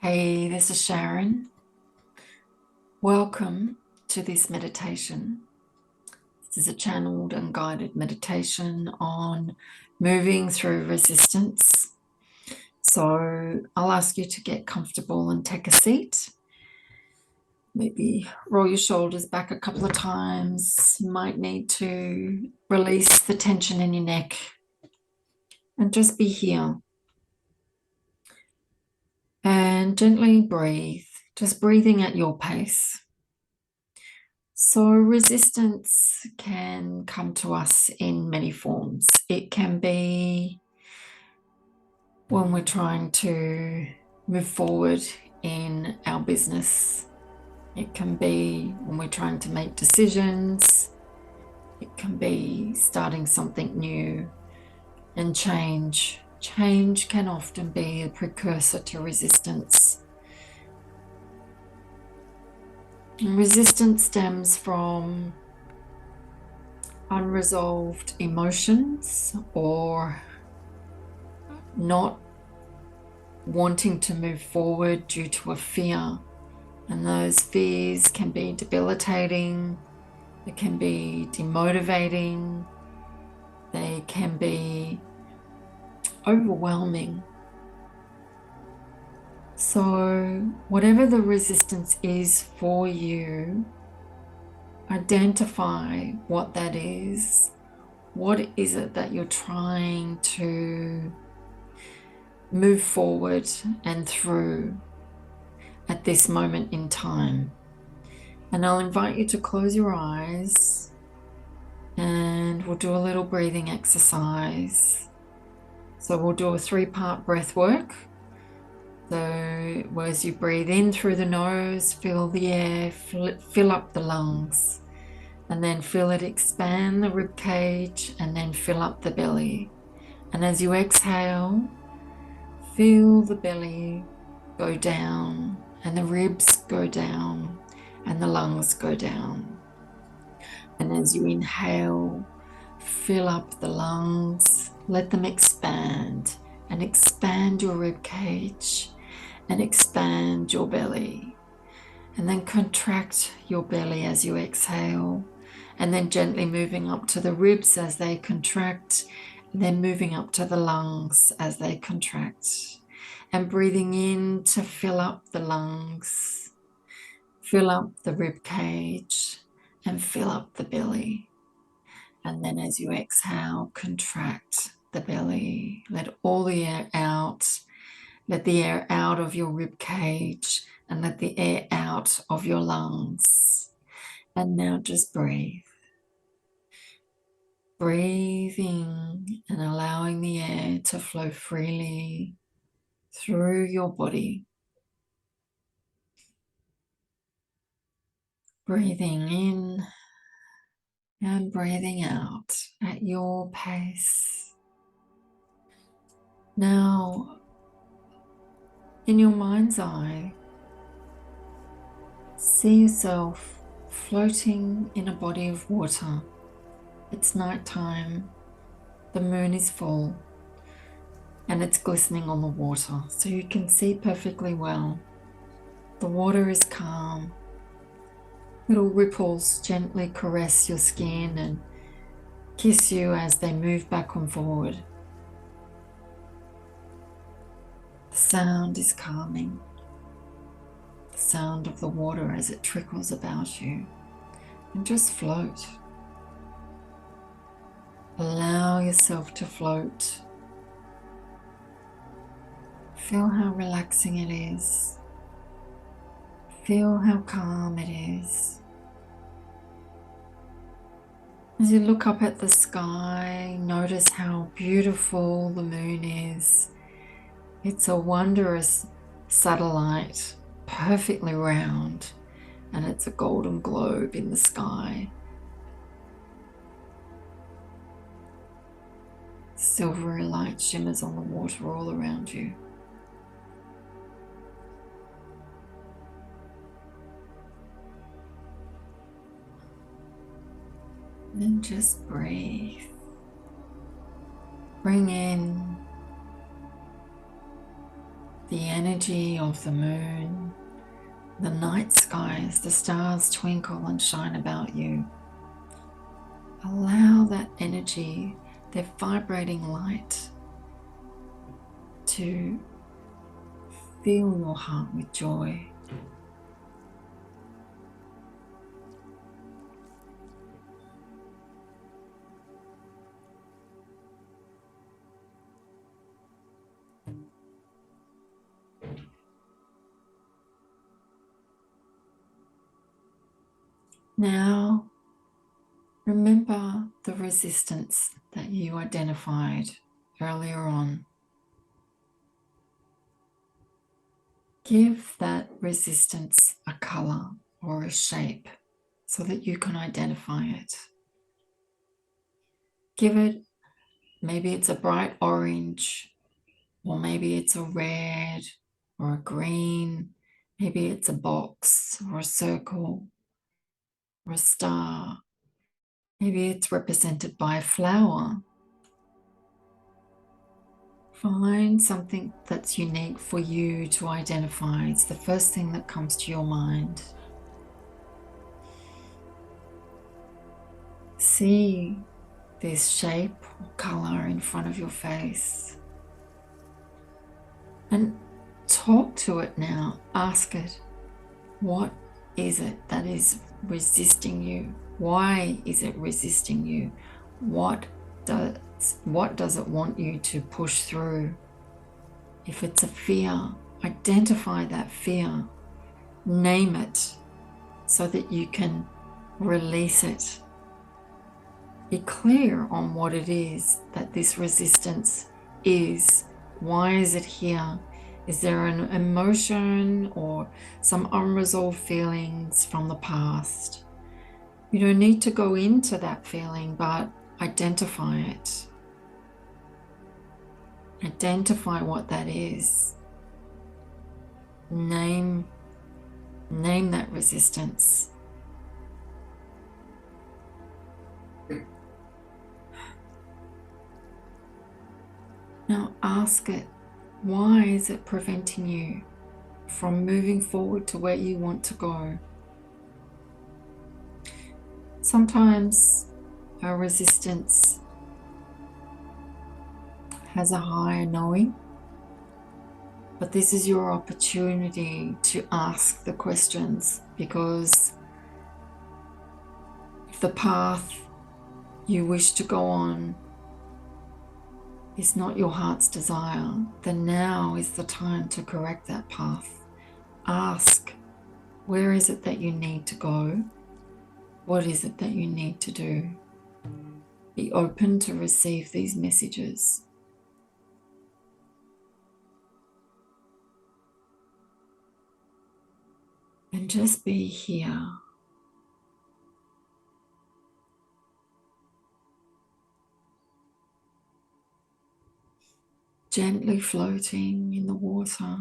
Hey, this is Sharon. Welcome to this meditation. This is a channeled and guided meditation on moving through resistance. So I'll ask you to get comfortable and take a seat. Maybe roll your shoulders back a couple of times. You might need to release the tension in your neck and just be here. And gently breathe, just breathing at your pace. So resistance can come to us in many forms. It can be when we're trying to move forward in our business. It can be when we're trying to make decisions. It can be starting something new and change. Change can often be a precursor to resistance. And resistance stems from unresolved emotions or not wanting to move forward due to a fear. And those fears can be debilitating, they can be demotivating, they can be overwhelming. So, whatever the resistance is for you, identify what that is. What is it that you're trying to move forward and through at this moment in time? And I'll invite you to close your eyes and we'll do a little breathing exercise. So we'll do a 3-part breath work. So as you breathe in through the nose, feel the air, fill up the lungs, and then feel it expand the rib cage and then fill up the belly. And as you exhale, feel the belly go down and the ribs go down and the lungs go down. And as you inhale, fill up the lungs, let them expand and expand your rib cage and expand your belly. And then contract your belly as you exhale, and then gently moving up to the ribs as they contract, and then moving up to the lungs as they contract. And breathing in to fill up the lungs, fill up the rib cage, and fill up the belly. And then as you exhale, contract the belly, let all the air out. Let the air out of your rib cage and let the air out of your lungs. And now just breathe. Breathing and allowing the air to flow freely through your body. Breathing in and breathing out at your pace. Now, in your mind's eye, see yourself floating in a body of water. It's nighttime, the moon is full, and it's glistening on the water, so you can see perfectly well. The water is calm. Little ripples gently caress your skin and kiss you as they move back and forward. The sound is calming. The sound of the water as it trickles about you. And just float. Allow yourself to float. Feel how relaxing it is. Feel how calm it is. As you look up at the sky, notice how beautiful the moon is. It's a wondrous satellite, perfectly round, and it's a golden globe in the sky. Silvery light shimmers on the water all around you. And just breathe. Bring in the energy of the moon, the night skies, the stars twinkle and shine about you. Allow that energy, their vibrating light, to fill your heart with joy. Now, remember the resistance that you identified earlier on. Give that resistance a color or a shape so that you can identify it. Give it, maybe it's a bright orange, or maybe it's a red or a green, maybe it's a box or a circle or a star. Maybe it's represented by a flower. Find something that's unique for you to identify. It's the first thing that comes to your mind. See this shape or color in front of your face and talk to it now. Ask it, what is it that is resisting you? Why is it resisting you? What does it want you to push through? If it's a fear, identify that fear, name it so that you can release it. Be clear on what it is that this resistance is. Why is it here? Is there an emotion or some unresolved feelings from the past? You don't need to go into that feeling, but identify it. Identify what that is. Name that resistance. Now ask it, why is it preventing you from moving forward to where you want to go? Sometimes our resistance has a higher knowing, but this is your opportunity to ask the questions, because if the path you wish to go on is not your heart's desire, then now is the time to correct that path. Ask, where is it that you need to go? What is it that you need to do? Be open to receive these messages. And just be here. Gently floating in the water,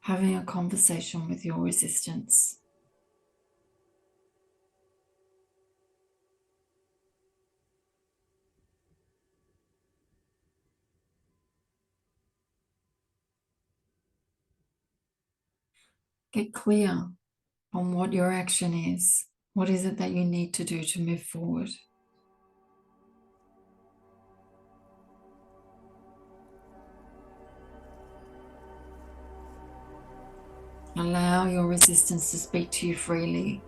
having a conversation with your resistance. Get clear on what your action is. What is it that you need to do to move forward? Allow your resistance to speak to you freely.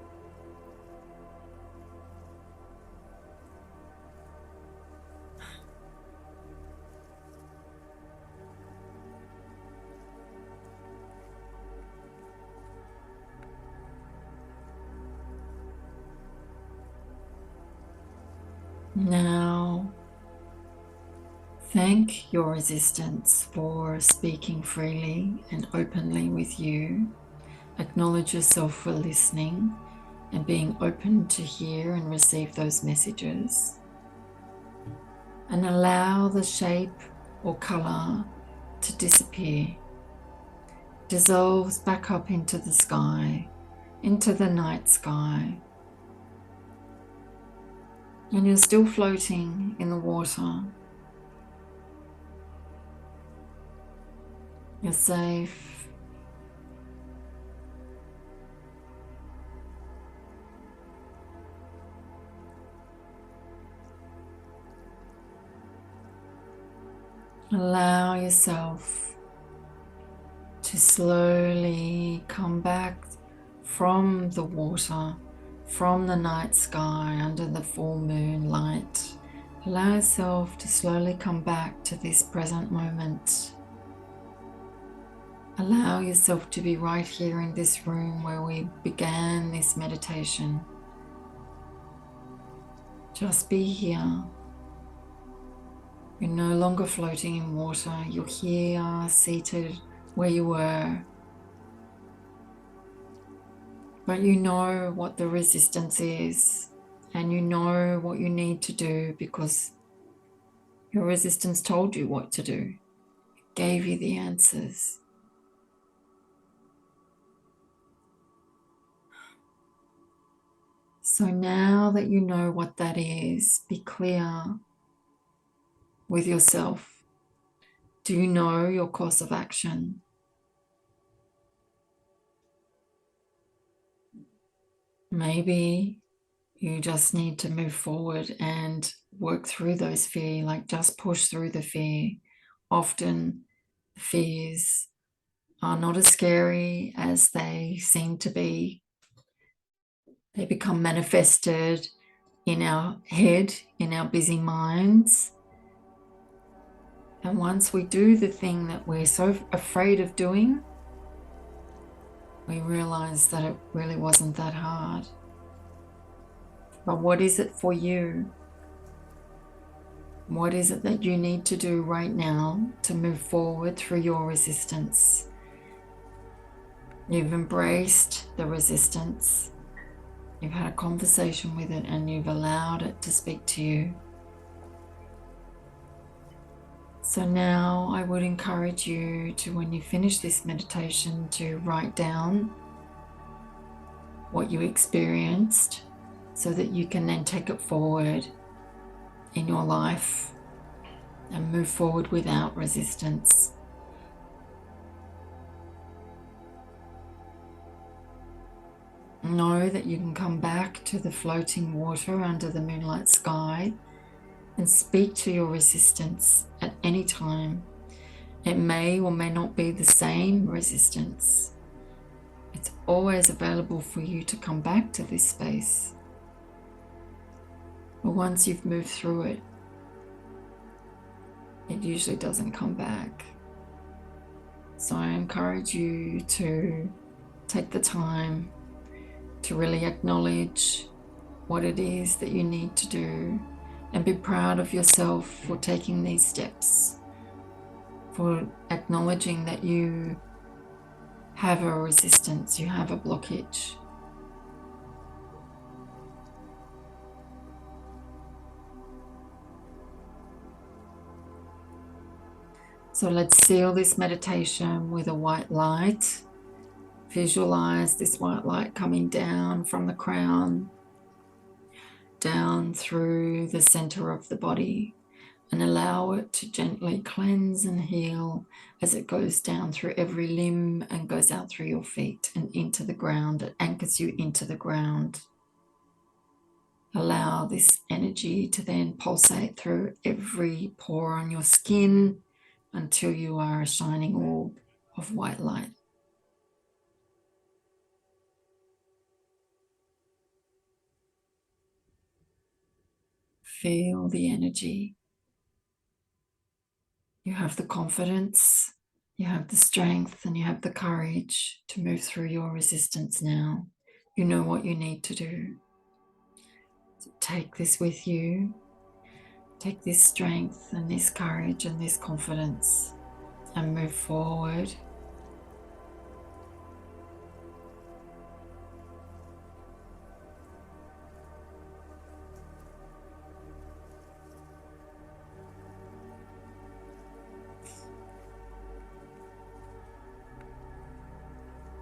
Now, thank your resistance for speaking freely and openly with you. Acknowledge yourself for listening and being open to hear and receive those messages. And allow the shape or color to disappear. Dissolves back up into the sky, into the night sky. And you're still floating in the water. You're safe. Allow yourself to slowly come back from the water, from the night sky under the full moon light. Allow yourself to slowly come back to this present moment. Allow yourself to be right here in this room where we began this meditation. Just be here. You're no longer floating in water. You're here, seated where you were. But you know what the resistance is, and you know what you need to do because your resistance told you what to do. It gave you the answers. So now that you know what that is, be clear with yourself. Do you know your course of action? Maybe you just need to move forward and work through those fears, like just push through the fear. Often the fears are not as scary as they seem to be. They become manifested in our head, in our busy minds. And once we do the thing that we're so afraid of doing, we realize that it really wasn't that hard. But what is it for you? What is it that you need to do right now to move forward through your resistance? You've embraced the resistance. You've had a conversation with it and you've allowed it to speak to you. So now I would encourage you to, when you finish this meditation, to write down what you experienced so that you can then take it forward in your life and move forward without resistance. Know that you can come back to the floating water under the moonlight sky and speak to your resistance at any time. It may or may not be the same resistance. It's always available for you to come back to this space. But once you've moved through it, it usually doesn't come back. So I encourage you to take the time to really acknowledge what it is that you need to do and be proud of yourself for taking these steps, for acknowledging that you have a resistance, you have a blockage. So let's seal this meditation with a white light. Visualize this white light coming down from the crown, down through the center of the body, and allow it to gently cleanse and heal as it goes down through every limb and goes out through your feet and into the ground. It anchors you into the ground. Allow this energy to then pulsate through every pore on your skin until you are a shining orb of white light. Feel the energy. You have the confidence, you have the strength, and you have the courage to move through your resistance now. You know what you need to do. So take this with you. Take this strength and this courage and this confidence and move forward.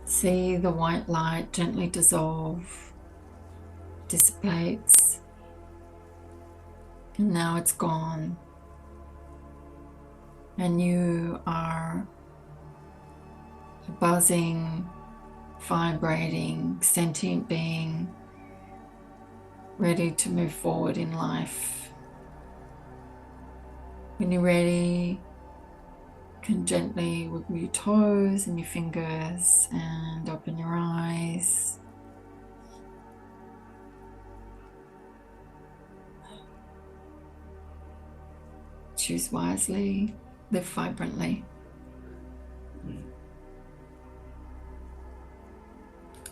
See the white light gently dissolve, dissipates, and now it's gone. And you are buzzing, vibrating, sentient being, ready to move forward in life. When you're ready, you can gently wiggle your toes and your fingers and open your eyes. Choose wisely, live vibrantly.